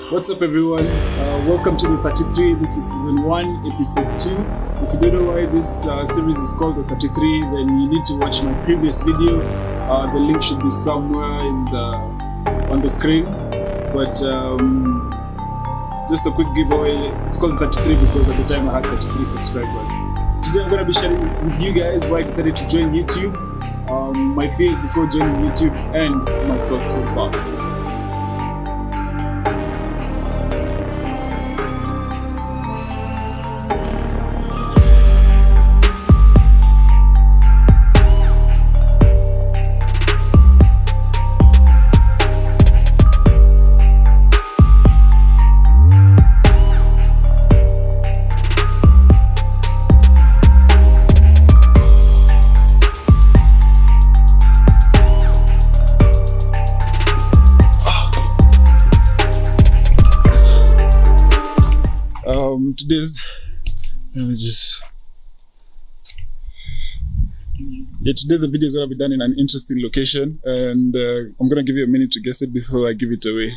What's up, everyone? Welcome to the 33. This is season 1, episode 2. If you don't know why this series is called the 33, then you need to watch my previous video. The link should be somewhere on the screen. But just a quick giveaway. It's called 33 because at the time I had 33 subscribers. Today I'm going to be sharing with you guys why I decided to join YouTube, my fears before joining YouTube, and my thoughts so far. Today the video is going to be done in an interesting location, and I'm going to give you a minute to guess it before I give it away.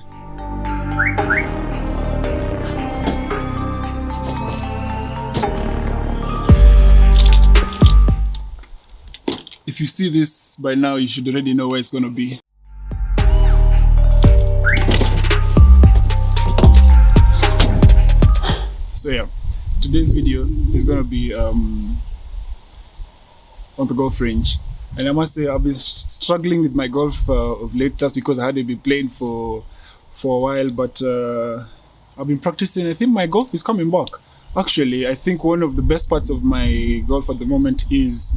If you see this by now, you should already know where it's going to be. So yeah, today's video is going to be on the golf range, and I must say I've been struggling with my golf of late. That's because I hadn't been playing for a while, but I've been practicing. I think my golf is coming back. Actually, I think one of the best parts of my golf at the moment is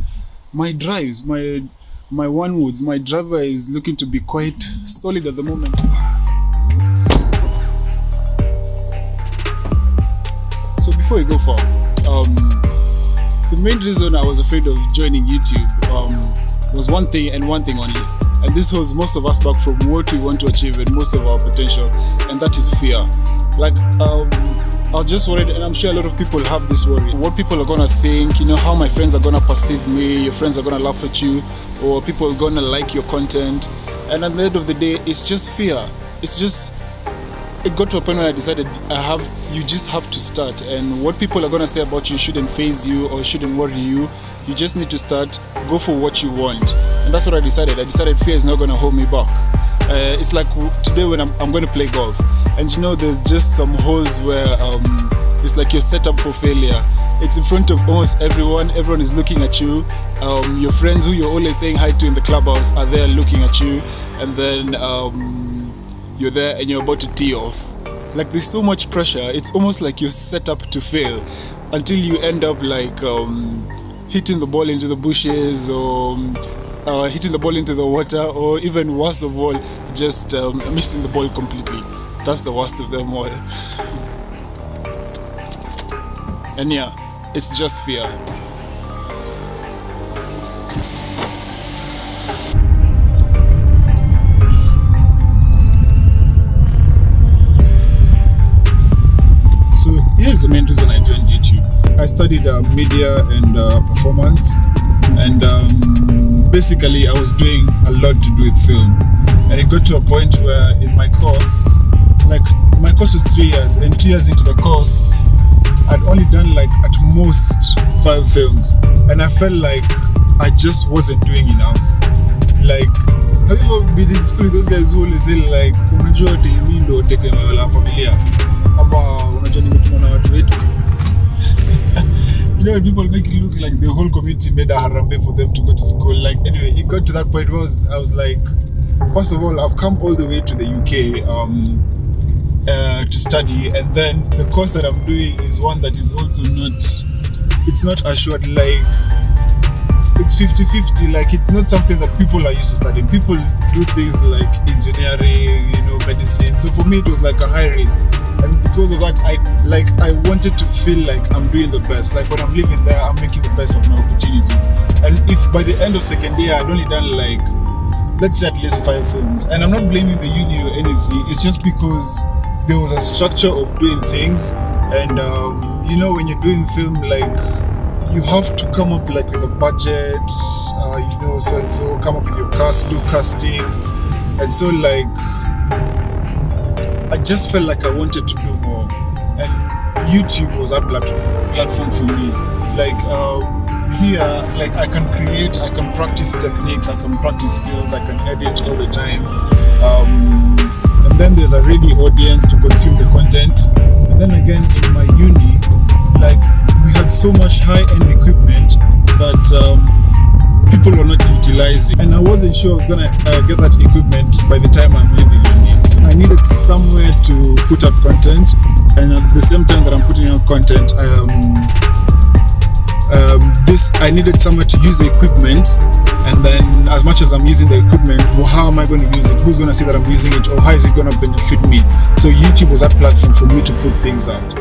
my drives, my one woods. My driver is looking to be quite solid at the moment. So before we go far, the main reason I was afraid of joining YouTube was one thing and one thing only. And this holds most of us back from what we want to achieve and most of our potential, and that is fear. Like, I was just worried, and I'm sure a lot of people have this worry. What people are gonna think, how my friends are gonna perceive me, your friends are gonna laugh at you, or people are gonna like your content. And at the end of the day, it's just fear. It got to a point where I decided you just have to start, and what people are going to say about you shouldn't faze you or shouldn't worry you. You just need to start, go for what you want. And that's what I decided. I decided fear is not going to hold me back. It's like today when I'm going to play golf, and there's just some holes where it's like you're set up for failure. It's in front of almost everyone is looking at you. Your friends who you're always saying hi to in the clubhouse are there looking at you, and then you're there and you're about to tee off. Like, there's so much pressure. It's almost like you're set up to fail until you end up like hitting the ball into the bushes, or hitting the ball into the water, or even worse of all, just missing the ball completely. That's the worst of them all. And yeah, it's just fear. Here's the main reason I joined YouTube. I studied media and performance, and basically I was doing a lot to do with film. And it got to a point where in my course, my course was 3 years, and 2 years into the course, I'd only done at most 5 films, and I felt like I just wasn't doing enough. Have you ever been in school with those guys who always say unajua mimi ndo tegemeo la familia, ama unajua nimetuma na watu wetu? People make it look like the whole community made a harambe for them to go to school. Anyway, it got to that point where I was like, first of all, I've come all the way to the UK to study, and then the course that I'm doing is one that is also not assured. It's 50-50. It's not something that people are used to studying. People do things like engineering, medicine. So for me, it was like a high risk, and because of that, I wanted to feel like I'm doing the best. When I'm living there, I'm making the best of my opportunities. And if by the end of second year I'd only done let's say at least 5 films, and I'm not blaming the uni or anything. It's just because there was a structure of doing things, and when you're doing film, you have to come up with a budget, so and so, come up with your cast, do casting, and so just felt like I wanted to do more, and YouTube was that platform for me. Like here, like I can create, I can practice techniques, I can practice skills, I can edit all the time, and then there's a ready audience to consume the content. And then again, in my uni, like we had so much high-end equipment that people were not utilizing, and I wasn't sure I was gonna get that equipment by the time I'm leaving uni. So I needed somewhere to put up content, and at the same time that I'm putting out content, I needed somewhere to use the equipment. And then as much as I'm using the equipment, well, how am I going to use it? Who's going to see that I'm using it, or how is it going to benefit me? So YouTube was that platform for me to put things out.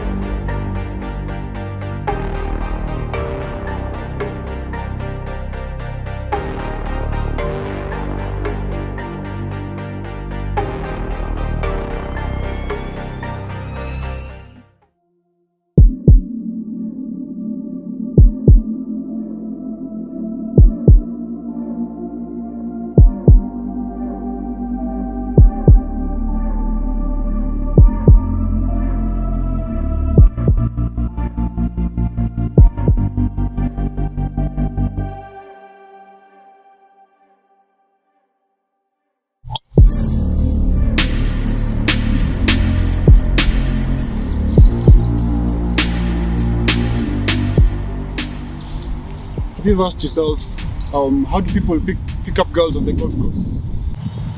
Have you ever asked yourself, how do people pick up girls on the golf course?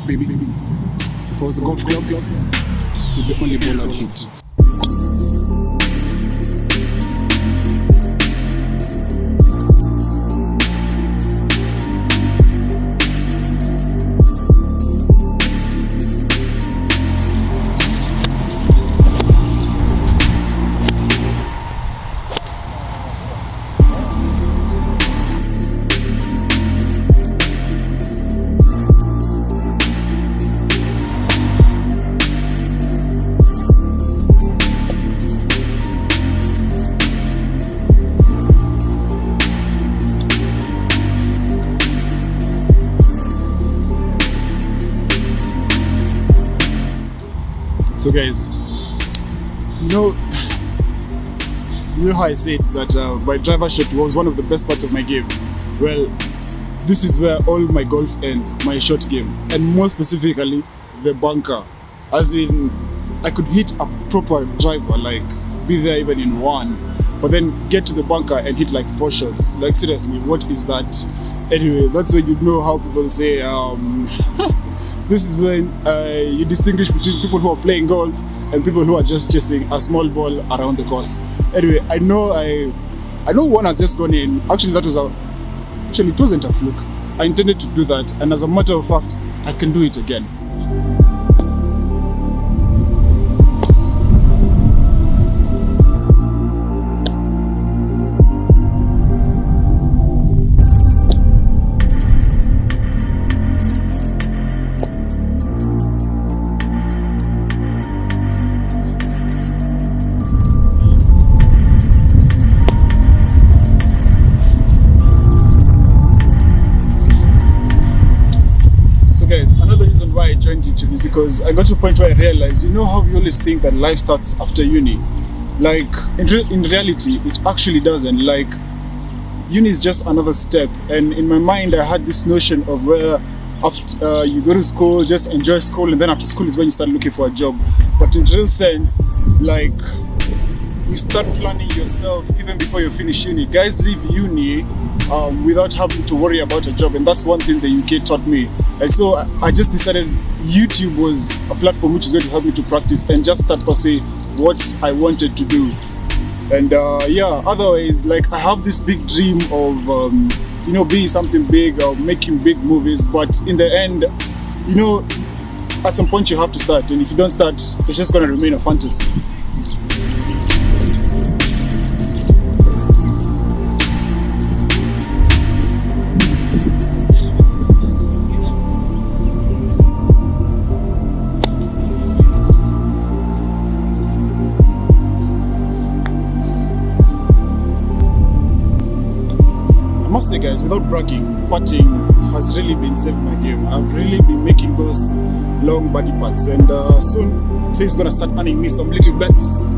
Baby, if I was a golf club, with the only ball I'd hit. So guys, you know how I said that my driver shot was one of the best parts of my game? Well, this is where all my golf ends, my short game, and more specifically, the bunker. As in, I could hit a proper driver, like be there even in one, but then get to the bunker and hit like 4 shots. Like seriously, what is that? Anyway, that's when you know how people say, this is when you distinguish between people who are playing golf and people who are just chasing a small ball around the course. Anyway, I know one has just gone in. Actually, it wasn't a fluke. I intended to do that, and as a matter of fact, I can do it again. Another reason why I joined YouTube is because I got to a point where I realized, you know how we always think that life starts after uni? Like, in reality, it actually doesn't. Like, uni is just another step. And in my mind, I had this notion of where after you go to school, just enjoy school, and then after school is when you start looking for a job. But in real sense, like, you start planning yourself even before you finish uni. Guys leave uni without having to worry about a job, and that's one thing the UK taught me. And so I just decided YouTube was a platform which is going to help me to practice and just start pursuing what I wanted to do. And yeah, otherwise, like, I have this big dream of being something big or making big movies, but in the end, at some point you have to start, and if you don't start, it's just going to remain a fantasy. I must say, guys, without bragging, putting has really been saving my game. I've really been making those long birdie putts, and soon things gonna start earning me some little bets.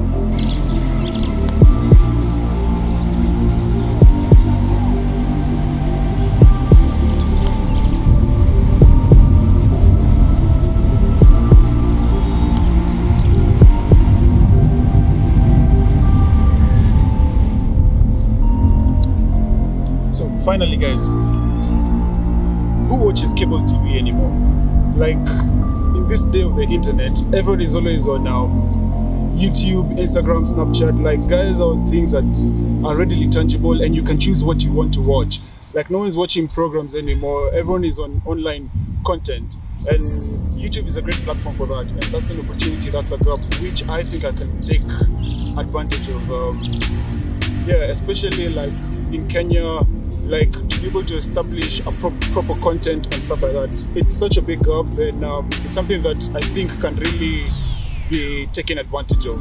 So finally, guys, who watches cable TV anymore? Like, in this day of the internet, everyone is always on now YouTube, Instagram, Snapchat. Like, guys are on things that are readily tangible and you can choose what you want to watch. Like, no one's watching programs anymore. Everyone is on online content, and YouTube is a great platform for that. And that's an opportunity, that's a gap which I think I can take advantage of. Especially like in Kenya, like to be able to establish a proper content and stuff like that. It's such a big gap, and it's something that I think can really be taken advantage of.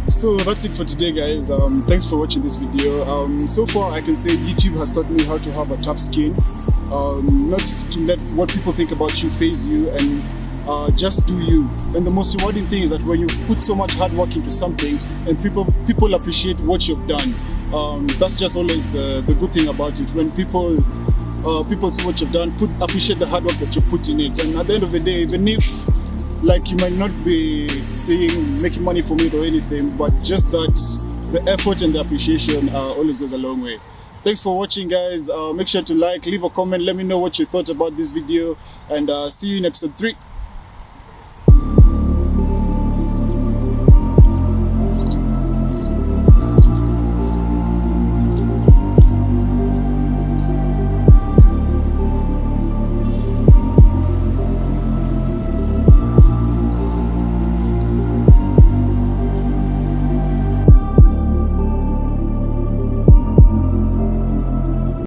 So that's it for today, guys. Thanks for watching this video. So far I can say YouTube has taught me how to have a tough skin, not to let what people think about you phase you, and just do you. And the most rewarding thing is that when you put so much hard work into something and people appreciate what you've done, that's just always the good thing about it. When people see what you've done, appreciate the hard work that you put in it. And at the end of the day, even if like you might not be making money from it or anything, but just that the effort and the appreciation always goes a long way. Thanks for watching, guys. Make sure to like, leave a comment, let me know what you thought about this video, and see you in episode 3.